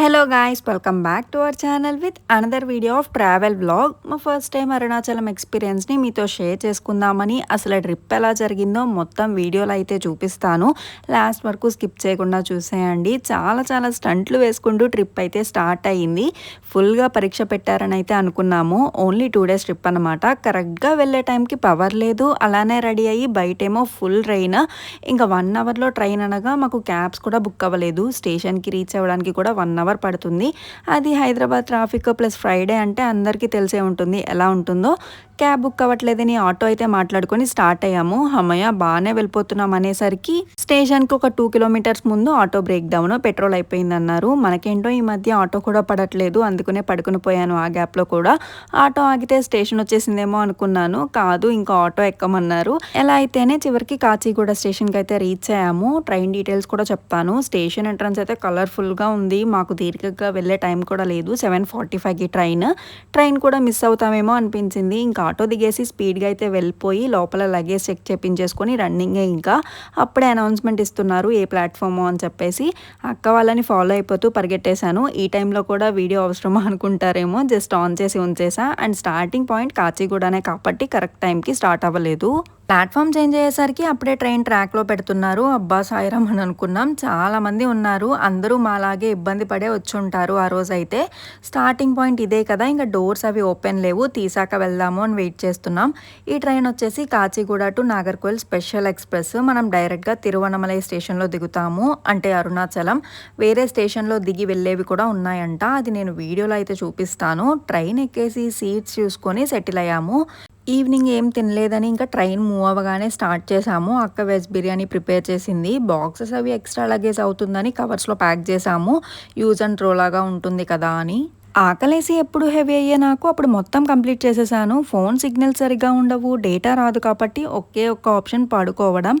Hello guys, welcome back to our channel with another video of travel vlog. మా first time Arunachalam ఎక్స్పీరియన్స్ని మీతో share చేసుకుందామని, అసలు trip ఎలా జరిగిందో మొత్తం వీడియోలో అయితే చూపిస్తాను. లాస్ట్ వరకు స్కిప్ చేయకుండా చూసేయండి. చాలా స్టంట్లు వేసుకుంటూ ట్రిప్ అయితే స్టార్ట్ అయ్యింది. ఫుల్గా పరీక్ష పెట్టారని అయితే అనుకున్నాము. ఓన్లీ 2 days ట్రిప్ అనమాట. కరెక్ట్గా వెళ్ళే టైంకి పవర్ లేదు. అలానే రెడీ అయ్యి బయటేమో ఫుల్ రెయిన్. ఇంకా 1 hourలో ట్రైన్ అనగా మాకు క్యాబ్స్ కూడా బుక్ అవ్వలేదు. స్టేషన్కి రీచ్ అవ్వడానికి కూడా 1 hour పడుతుంది. అది హైదరాబాద్ ట్రాఫిక్ ప్లస్ ఫ్రైడే అంటే అందరికీ తెలిసే ఉంటుంది ఎలా ఉంటుందో. క్యాబ్ బుక్ అవ్వట్లేదని ఆటో అయితే మాట్లాడుకొని స్టార్ట్ అయ్యాము. అమ్మయ్య బాగానే వెళ్ళిపోతున్నాం అనేసరికి స్టేషన్కి ఒక 2 kilometers ముందు ఆటో బ్రేక్ డౌన్, పెట్రోల్ అయిపోయిందన్నారు. మనకేంటో ఈ మధ్య ఆటో కూడా పడట్లేదు, అందుకునే పడుకుని పోయాను. ఆ గ్యాప్లో కూడా ఆటో ఆగితే స్టేషన్ వచ్చేసిందేమో అనుకున్నాను. కాదు, ఇంకా ఆటో ఎక్కమన్నారు. ఎలా అయితేనే చివరికి కాచిగూడ స్టేషన్కి అయితే రీచ్ అయ్యాము. ట్రైన్ డీటెయిల్స్ కూడా చెప్తాను. స్టేషన్ ఎంట్రన్స్ అయితే కలర్ఫుల్గా ఉంది. మాకు దీర్ఘంగా వెళ్ళే టైం కూడా లేదు. 7:45కి ట్రైన్ కూడా మిస్ అవుతామేమో అనిపించింది. ఇంకా ఆటో దిగేసి స్పీడ్గా అయితే వెళ్ళిపోయి లోపల లగేజ్ చెక్ చేపించేసుకొని రన్నింగే. ఇంకా అప్పుడే అనౌన్స్మెంట్ ఇస్తున్నారు ఏ ప్లాట్ఫామ్ అని చెప్పేసి. అక్క వాళ్ళని ఫాలో అయిపోతూ పరిగెట్టేశాను. ఈ టైంలో కూడా వీడియో అవసరమా అనుకుంటారేమో, జస్ట్ ఆన్ చేసి ఉంచేసా. అండ్ స్టార్టింగ్ పాయింట్ కాచిగూడనే కాబట్టి కరెక్ట్ టైంకి స్టార్ట్ అవ్వలేదు. ప్లాట్ఫామ్ చేంజ్ అయ్యేసరికి అప్పుడే ట్రైన్ ట్రాక్లో పెడుతున్నారు. అబ్బా సాయిరామ్ అని అనుకున్నాం. చాలామంది ఉన్నారు. అందరూ మాలాగే ఇబ్బంది పడే వచ్చుంటారు ఆ రోజైతే. స్టార్టింగ్ పాయింట్ ఇదే కదా, ఇంకా డోర్స్ అవి ఓపెన్ లేవు, తీసాక వెళ్దాము అని వెయిట్ చేస్తున్నాం. ఈ ట్రైన్ వచ్చేసి Kacheguda to Nagercoil special express. మనం డైరెక్ట్గా తిరువన్నమలై స్టేషన్లో దిగుతాము, అంటే అరుణాచలం. వేరే స్టేషన్లో దిగి వెళ్ళేవి కూడా ఉన్నాయంట, అది నేను వీడియోలో అయితే చూపిస్తాను. ట్రైన్ ఎక్కేసి సీట్స్ చూసుకొని సెటిల్ అయ్యాము. ఈవినింగ్ ఏం తినలేదని ఇంకా ట్రైన్ మూవ్ అవ్వగానే స్టార్ట్ చేసాము. అక్క వెజ్ బిర్యానీ ప్రిపేర్ చేసింది. బాక్సెస్ అవి ఎక్స్ట్రా లగేజ్ అవుతుందని కవర్స్లో ప్యాక్ చేసాము. యూజ్ అండ్ త్రో లాగా ఉంటుంది కదా అని. ఆకలేసి ఎప్పుడు హెవీ అయ్యే నాకు అప్పుడు మొత్తం కంప్లీట్ చేసేసాను. ఫోన్ సిగ్నల్ సరిగ్గా ఉండవు, డేటా రాదు కాబట్టి ఒకే ఒక్క ఆప్షన్ పడుకోవడం.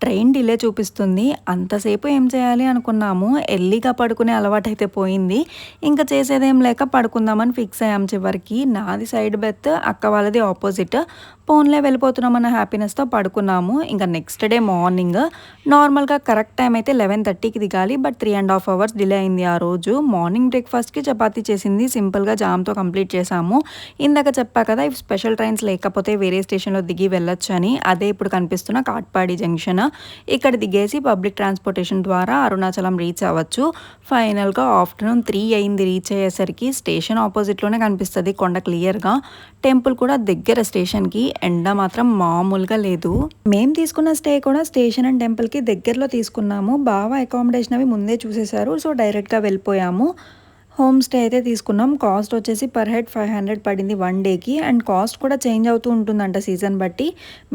ట్రైన్ డిలే చూపిస్తుంది. అంతసేపు ఏం చేయాలి అనుకున్నాము. ఎర్లీగా పడుకునే అలవాటు అయితే పోయింది. ఇంకా చేసేదేం లేక పడుకుందామని ఫిక్స్ అయ్యాం. చివరికి నాది సైడ్ బెర్త్, అక్క వాళ్ళది ఆపోజిట్. ఫోన్లే వెళ్ళిపోతున్నామన్న హ్యాపీనెస్తో పడుకున్నాము. ఇంకా నెక్స్ట్ డే మార్నింగ్ నార్మల్గా కరెక్ట్ టైం అయితే 11:30కి దిగాలి. బట్ 3.5 hours డిలే అయింది ఆ రోజు. మార్నింగ్ బ్రేక్ఫాస్ట్కి చపాతీ చేసింది. సింపుల్గా జామ్తో కంప్లీట్ చేసాము. ఇందాక చెప్పా కదా, ఇఫ్ స్పెషల్ ట్రైన్స్ లేకపోతే వేరే స్టేషన్లో దిగి వెళ్ళొచ్చు అని. అదే ఇప్పుడు కనిపిస్తున్న కాట్పాడి జంక్షన్. ఇక్కడ దిగేసి పబ్లిక్ ట్రాన్స్పోర్టేషన్ ద్వారా అరుణాచలం రీచ్ అవ్వచ్చు. ఫైనల్గా ఆఫ్టర్నూన్ 3 అయింది రీచ్ అయ్యేసరికి. స్టేషన్ ఆపోజిట్లోనే కనిపిస్తుంది కొండ క్లియర్గా. టెంపుల్ కూడా దగ్గర స్టేషన్కి. ఎండ మాత్రం మామూలుగా లేదు. మేము తీసుకున్న స్టే కూడా స్టేషన్ అండ్ టెంపుల్కి దగ్గరలో తీసుకున్నాము. బాగా అకామిడేషన్ అవి ముందే చూసేశారు, సో డైరెక్ట్గా వెళ్ళిపోయాము. హోమ్ స్టే అయితే తీసుకున్నాం. కాస్ట్ వచ్చేసి పర్ హెడ్ 500 పడింది 1 dayకి. అండ్ కాస్ట్ కూడా చేంజ్ అవుతూ ఉంటుందంట సీజన్ బట్టి.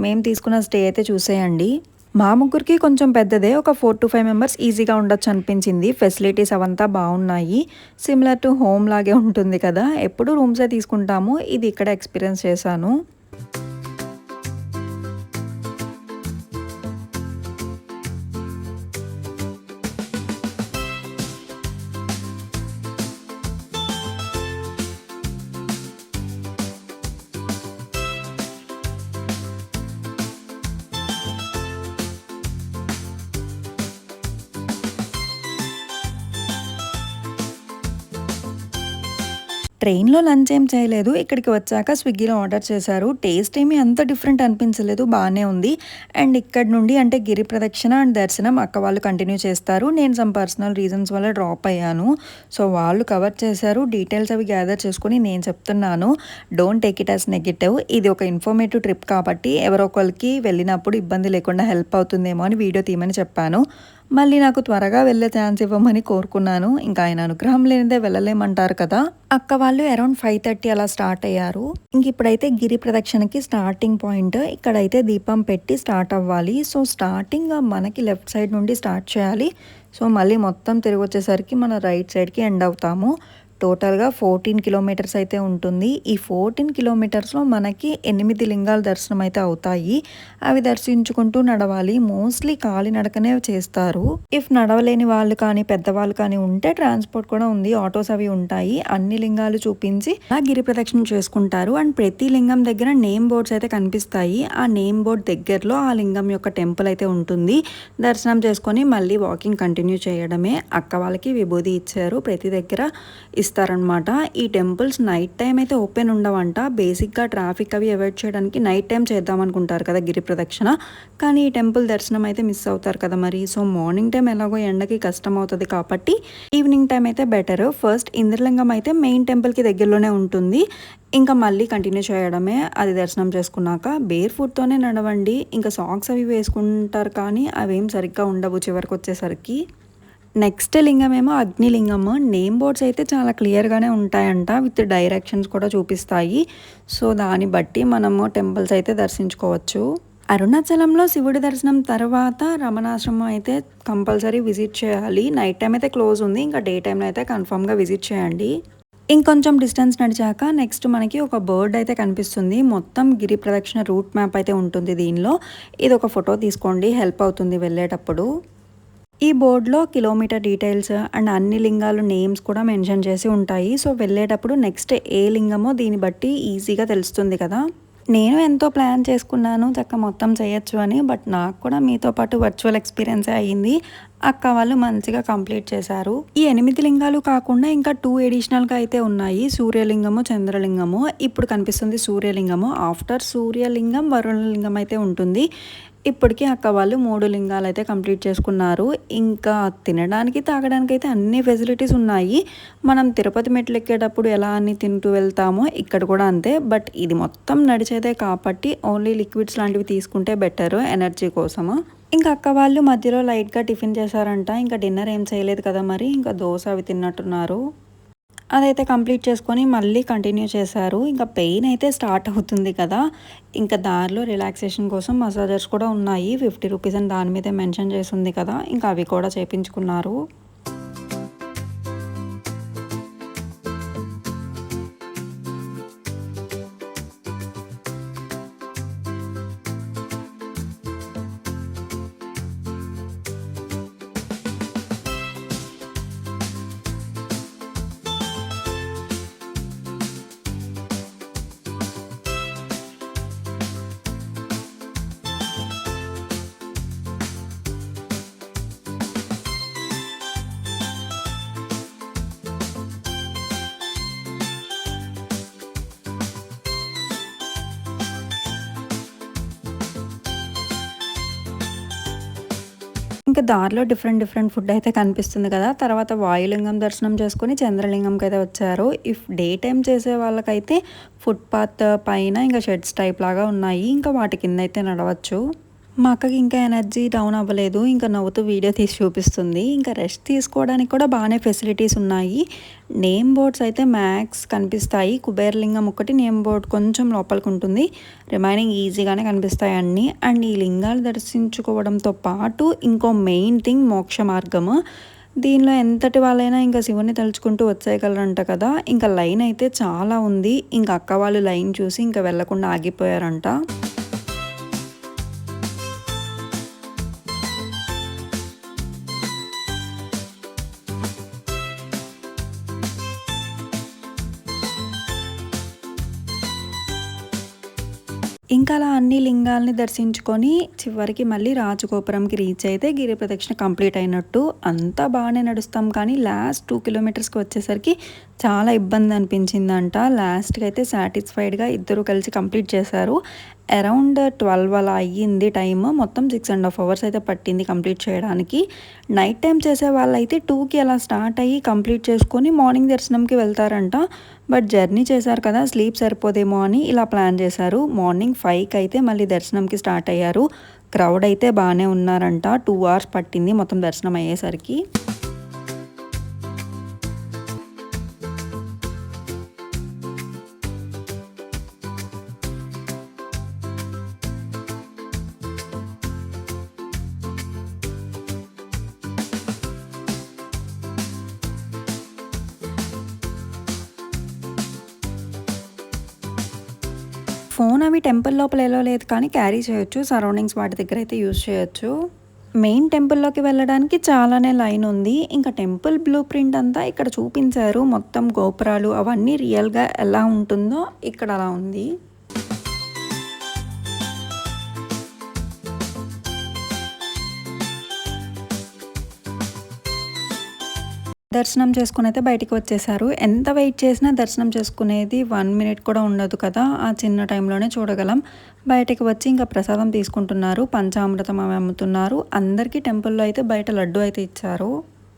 మేము తీసుకున్న స్టే అయితే చూసేయండి. మా ముగ్గురికి కొంచెం పెద్దదే, ఒక 4 to 5 members ఈజీగా ఉండొచ్చు అనిపించింది. ఫెసిలిటీస్ అవంతా బాగున్నాయి. సిమిలర్ టు హోమ్ లాగే ఉంటుంది కదా. ఎప్పుడు రూమ్సే తీసుకుంటాము. ఇది ఇక్కడ ఎక్స్పీరియన్స్ చేశాను. ట్రైన్లో లంచ్ ఏం చేయలేదు. ఇక్కడికి వచ్చాక స్విగ్గీలో ఆర్డర్ చేశారు. టేస్ట్ ఏమీ అంత డిఫరెంట్ అనిపించలేదు, బాగానే ఉంది. అండ్ ఇక్కడ నుండి అంటే గిరి ప్రదక్షిణ అండ్ దర్శనం అక్క వాళ్ళు కంటిన్యూ చేస్తారు. నేను సమ్ పర్సనల్ రీజన్స్ వల్ల డ్రాప్ అయ్యాను. సో వాళ్ళు కవర్ చేశారు. డీటెయిల్స్ అవి గ్యాదర్ చేసుకొని నేను చెప్తున్నాను. Don't take it as negative. ఇది ఒక ఇన్ఫర్మేటివ్ ట్రిప్ కాబట్టి ఎవరో ఒకరికి వెళ్ళినప్పుడు ఇబ్బంది లేకుండా హెల్ప్ అవుతుందేమో అని వీడియో తీయమని చెప్పాను. మళ్ళీ నాకు త్వరగా వెళ్ళే ఛాన్స్ ఇవ్వమని కోరుకున్నాను. ఇంకా ఆయన అనుగ్రహం లేనిదే వెళ్ళలేమంటారు కదా. అక్క వాళ్ళు అరౌండ్ 5:30 అలా స్టార్ట్ అయ్యారు. ఇంక ఇప్పుడైతే గిరి ప్రదక్షిణకి స్టార్టింగ్ పాయింట్. ఇక్కడైతే దీపం పెట్టి స్టార్ట్ అవ్వాలి. సో స్టార్టింగ్ మనకి లెఫ్ట్ సైడ్ నుండి స్టార్ట్ చేయాలి. సో మళ్ళీ మొత్తం తిరిగి వచ్చేసరికి మన రైట్ సైడ్కి ఎండ్ అవుతాము. టోటల్‌గా 14 కిలోమీటర్స్ అయితే ఉంటుంది. ఈ 14 కిలోమీటర్స్‌లో మనకి 8 లింగాల దర్శనం అయితే అవుతాయి. అవి దర్శించుకుంటూ నడవాలి. మోస్ట్‌లీ కాలినడకనే చేస్తారు. ఇఫ్ నడవలేని వాళ్ళు కానీ, పెద్దవాళ్ళు కానీ ఉంటే ట్రాన్స్‌పోర్ట్ కూడా ఉంది. ఆటోస్ అవి ఉంటాయి. అన్ని లింగాలు చూపించి అలా గిరి ప్రదక్షిణ చేసుకుంటారు. అండ్ ప్రతి లింగం దగ్గర నేమ్ బోర్డ్స్ అయితే కనిపిస్తాయి. ఆ నేమ్ బోర్డ్ దగ్గరలో ఆ లింగం యొక్క టెంపుల్ అయితే ఉంటుంది. దర్శనం చేసుకొని మళ్ళీ వాకింగ్ కంటిన్యూ చేయడమే. అక్క వాళ్ళకి విభూది ఇచ్చారు. ప్రతి దగ్గర ఇస్తారనమాట. ఈ టెంపుల్స్ నైట్ టైం అయితే ఓపెన్ ఉండవంట. బేసిక్గా ట్రాఫిక్ అవి అవాయిడ్ చేయడానికి నైట్ టైం చేద్దాం అనుకుంటారు కదా గిరి ప్రదక్షిణ. కానీ ఈ టెంపుల్ దర్శనం అయితే మిస్ అవుతారు కదా మరి. సో మార్నింగ్ టైం ఎలాగో ఎండకి కష్టం అవుతుంది కాబట్టి ఈవినింగ్ టైం అయితే బెటర్. ఫస్ట్ ఇంద్రలింగం అయితే మెయిన్ టెంపుల్కి దగ్గరలోనే ఉంటుంది. ఇంకా మళ్ళీ కంటిన్యూ చేయడమే. అది దర్శనం చేసుకున్నాక బేర్ ఫుట్తోనే నడవండి. ఇంకా సాక్స్ అవి వేసుకుంటారు కానీ అవేం సరిగ్గా ఉండవు చివరికి వచ్చేసరికి. నెక్స్ట్ లింగమేమో అగ్నిలింగము. నేమ్ బోర్డ్స్ అయితే చాలా క్లియర్గానే ఉంటాయంట. విత్ డైరెక్షన్స్ కూడా చూపిస్తాయి. సో దాన్ని బట్టి మనము టెంపుల్స్ అయితే దర్శించుకోవచ్చు. అరుణాచలంలో శివుడి దర్శనం తర్వాత రమణాశ్రమం అయితే కంపల్సరీ విజిట్ చేయాలి. నైట్ టైం అయితే క్లోజ్ ఉంది. ఇంకా డే టైంలో అయితే కన్ఫామ్గా విజిట్ చేయండి. ఇంకొంచెం డిస్టెన్స్ నడిచాక నెక్స్ట్ మనకి ఒక బర్డ్ అయితే కనిపిస్తుంది. మొత్తం గిరి ప్రదక్షిణ రూట్ మ్యాప్ అయితే ఉంటుంది దీనిలో. ఇది ఒక ఫోటో తీసుకోండి, హెల్ప్ అవుతుంది వెళ్ళేటప్పుడు. ఈ బోర్డులో కిలోమీటర్ డీటెయిల్స్ అండ్ అన్ని లింగాలు నేమ్స్ కూడా మెన్షన్ చేసి ఉంటాయి. సో వెళ్ళేటప్పుడు నెక్స్ట్ ఏ లింగమో దీన్ని బట్టి ఈజీగా తెలుస్తుంది కదా. నేను ఎంతో ప్లాన్ చేసుకున్నాను మొత్తం చేయొచ్చు అని. బట్ నాకు కూడా మీతో పాటు వర్చువల్ ఎక్స్పీరియన్సే అయ్యింది. అక్క వాళ్ళు మంచిగా కంప్లీట్ చేశారు. ఈ 8 లింగాలు కాకుండా ఇంకా 2 ఎడిషనల్గా అయితే ఉన్నాయి. సూర్యలింగము, చంద్రలింగము. ఇప్పుడు కనిపిస్తుంది సూర్యలింగము. ఆఫ్టర్ సూర్యలింగం వరుణలింగం అయితే ఉంటుంది. ఇప్పటికీ అక్క వాళ్ళు 3 లింగాలు అయితే కంప్లీట్ చేసుకున్నారు. ఇంకా తినడానికి తాగడానికి అయితే అన్ని ఫెసిలిటీస్ ఉన్నాయి. మనం తిరుపతి మెట్లు ఎక్కేటప్పుడు ఎలా అన్ని తింటూ వెళ్తామో ఇక్కడ కూడా అంతే. బట్ ఇది మొత్తం నడిచేదే కాబట్టి ఓన్లీ లిక్విడ్స్ లాంటివి తీసుకుంటే బెటర్ ఎనర్జీ కోసము. ఇంకా అక్క వాళ్ళు మధ్యలో లైట్గా టిఫిన్ చేశారంట. ఇంకా డిన్నర్ ఏం చేయలేదు కదా మరి. ఇంకా దోశ అవి తిన్నట్టున్నారు. అదైతే కంప్లీట్ చేసుకొని మళ్ళీ కంటిన్యూ చేశారు. ఇంకా పెయిన్ అయితే స్టార్ట్ అవుతుంది కదా. ఇంకా దారిలో రిలాక్సేషన్ కోసం మసాజర్స్ కూడా ఉన్నాయి. 50 రూపీస్ అని దాని మీదే మెన్షన్ చేసి ఉంది కదా. ఇంకా అవి కూడా చేయించుకున్నారు. ఇంకా దారిలో డిఫరెంట్ ఫుడ్ అయితే కనిపిస్తుంది కదా. తర్వాత వాయులింగం దర్శనం చేసుకొని చంద్రలింగంకి అయితే వచ్చారు. ఇఫ్ డే టైం చేసే వాళ్ళకైతే ఫుట్పాత్ పైన ఇంకా షెడ్స్ టైప్ లాగా ఉన్నాయి. ఇంకా వాటి కింద అయితే నడవచ్చు. మా అక్కకి ఇంకా ఎనర్జీ డౌన్ అవ్వలేదు. ఇంకా నవ్వుతూ వీడియో తీసి చూపిస్తుంది. ఇంకా రెస్ట్ తీసుకోవడానికి కూడా బాగానే ఫెసిలిటీస్ ఉన్నాయి. నేమ్ బోర్డ్స్ అయితే మ్యాక్స్ కనిపిస్తాయి. కుబేరలింగం ఒకటి నేమ్ బోర్డ్ కొంచెం లోపలికి ఉంటుంది. రిమైనింగ్ ఈజీగానే కనిపిస్తాయి అన్నీ. అండ్ ఈ లింగాలు దర్శించుకోవడంతో పాటు ఇంకో మెయిన్ థింగ్ మోక్ష మార్గము. దీనిలో ఎంతటి వాళ్ళైనా ఇంకా శివుని తలుచుకుంటూ వచ్చేయగలరంట కదా. ఇంకా లైన్ అయితే చాలా ఉంది. ఇంకా అక్క వాళ్ళు లైన్ చూసి ఇంకా వెళ్లకుండా ఆగిపోయారంట. ఇంకా అలా అన్ని లింగాల్ని దర్శించుకొని చివరికి మళ్ళీ రాజగోపురంకి రీచ్ అయితే గిరి ప్రదక్షిణ కంప్లీట్ అయినట్టు. అంతా బాగానే నడుస్తాం కానీ లాస్ట్ 2 కిలోమీటర్స్కి వచ్చేసరికి చాలా ఇబ్బంది అనిపించిందంట. లాస్ట్కి అయితే సాటిస్ఫైడ్గా ఇద్దరు కలిసి కంప్లీట్ చేశారు. అరౌండ్ 12 అలా అయ్యింది టైమ్. మొత్తం 6.5 అవర్స్ అయితే పట్టింది కంప్లీట్ చేయడానికి. నైట్ టైం చేసే వాళ్ళైతే 2కి అలా స్టార్ట్ అయ్యి కంప్లీట్ చేసుకొని మార్నింగ్ దర్శనంకి వెళ్తారంట. బట్ జర్నీ చేశారు కదా, స్లీప్ సరిపోదేమో అని ఇలా ప్లాన్ చేశారు. మార్నింగ్ 5కి అయితే మళ్ళీ దర్శనంకి స్టార్ట్ అయ్యారు. క్రౌడ్ అయితే బాగానే ఉన్నారంట. 2 అవర్స్ పట్టింది మొత్తం దర్శనం అయ్యేసరికి. ఫోన్ అవి టెంపుల్ లోపల ఎలా లేదు కానీ క్యారీ చేయొచ్చు. సరౌండింగ్స్ వాటి దగ్గర అయితే యూజ్ చేయొచ్చు. మెయిన్ టెంపుల్లోకి వెళ్ళడానికి చాలానే లైన్ ఉంది. ఇంకా టెంపుల్ బ్లూ ప్రింట్ అంతా ఇక్కడ చూపించారు. మొత్తం గోపురాలు అవన్నీ రియల్గా ఎలా ఉంటుందో ఇక్కడ అలా ఉంది. దర్శనం చేసుకుని అయితే బయటికి వచ్చేసారు. ఎంత వెయిట్ చేసినా దర్శనం చేసుకునేది 1 మినిట్ కూడా ఉండదు కదా, ఆ చిన్న టైంలోనే చూడగలం. బయటికి వచ్చి ఇంకా ప్రసాదం తీసుకుంటున్నారు. పంచామృతం అవి అమ్ముతున్నారు. అందరికీ టెంపుల్లో అయితే బయట లడ్డు అయితే ఇచ్చారు.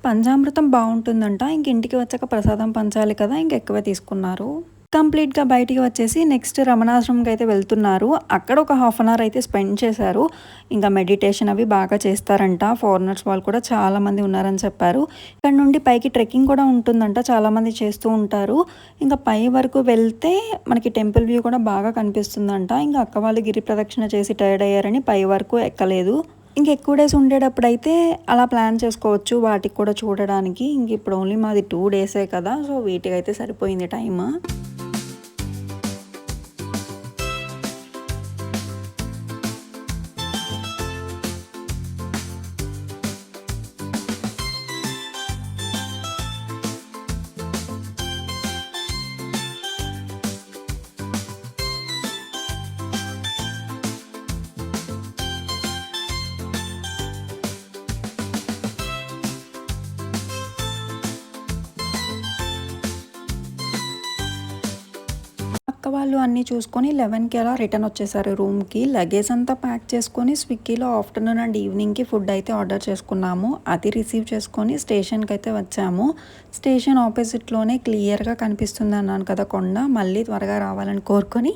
పంచామృతం బాగుంటుందంట. ఇంక ఇంటికి వచ్చాక ప్రసాదం పంచాలి కదా, ఇంకెక్కువే తీసుకున్నారు. కంప్లీట్గా బయటికి వచ్చేసి నెక్స్ట్ రమణాశ్రమంకి అయితే వెళ్తున్నారు. అక్కడ ఒక హాఫ్ అన్ అవర్ అయితే స్పెండ్ చేశారు. ఇంకా మెడిటేషన్ అవి బాగా చేస్తారంట. ఫారినర్స్ వాళ్ళు కూడా చాలామంది ఉన్నారని చెప్పారు. ఇక్కడ నుండి పైకి ట్రెక్కింగ్ కూడా ఉంటుందంట, చాలామంది చేస్తూ ఉంటారు. ఇంకా పై వరకు వెళ్తే మనకి టెంపుల్ వ్యూ కూడా బాగా కనిపిస్తుందంట. ఇంకా అక్క వాళ్ళు గిరి ప్రదక్షిణ చేసి టైర్డ్ అయ్యారని పై వరకు ఎక్కలేదు. ఇంక ఎక్కువ డేస్ ఉండేటప్పుడు అయితే అలా ప్లాన్ చేసుకోవచ్చు వాటికి కూడా చూడడానికి. ఇంక ఇప్పుడు ఓన్లీ మాది 2 డేసే కదా, సో వీటికైతే సరిపోయింది టైమ్. అక్క వాళ్ళు అన్నీ చూసుకొని 11కి అలా రిటర్న్ వచ్చేసారు రూమ్కి. లగేజ్ అంతా ప్యాక్ చేసుకొని స్విగ్గీలో ఆఫ్టర్నూన్ అండ్ ఈవినింగ్కి ఫుడ్ అయితే ఆర్డర్ చేసుకున్నాము. అది రిసీవ్ చేసుకొని స్టేషన్కి అయితే వచ్చాము. స్టేషన్ ఆపోజిట్లోనే క్లియర్గా కనిపిస్తుంది అన్నాను కదా కొండ. మళ్ళీ త్వరగా రావాలని కోరుకొని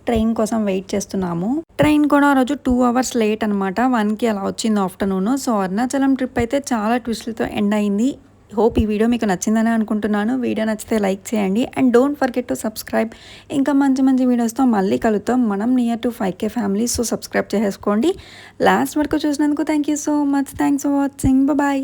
ట్రైన్ కోసం వెయిట్ చేస్తున్నాము. ట్రైన్ కూడా ఆ రోజు 2 అవర్స్ లేట్ అనమాట. 1కి అలా వచ్చింది ఆఫ్టర్నూన్. సో అరుణాచలం ట్రిప్ అయితే చాలా ట్విస్టులతో ఎండ్ అయింది. హోప్ ఈ వీడియో మీకు నచ్చిందని అనుకుంటున్నాను. వీడియో నచ్చితే లైక్ చేయండి and don't forget to subscribe. ఇంకా మంచి మంచి వీడియోస్తో మళ్ళీ కలుద్దాం. మనం near to 5K family, so subscribe చేసుకోండి. లాస్ట్ వరకు చూసినందుకు thank you so much. Thanks for watching. Bye.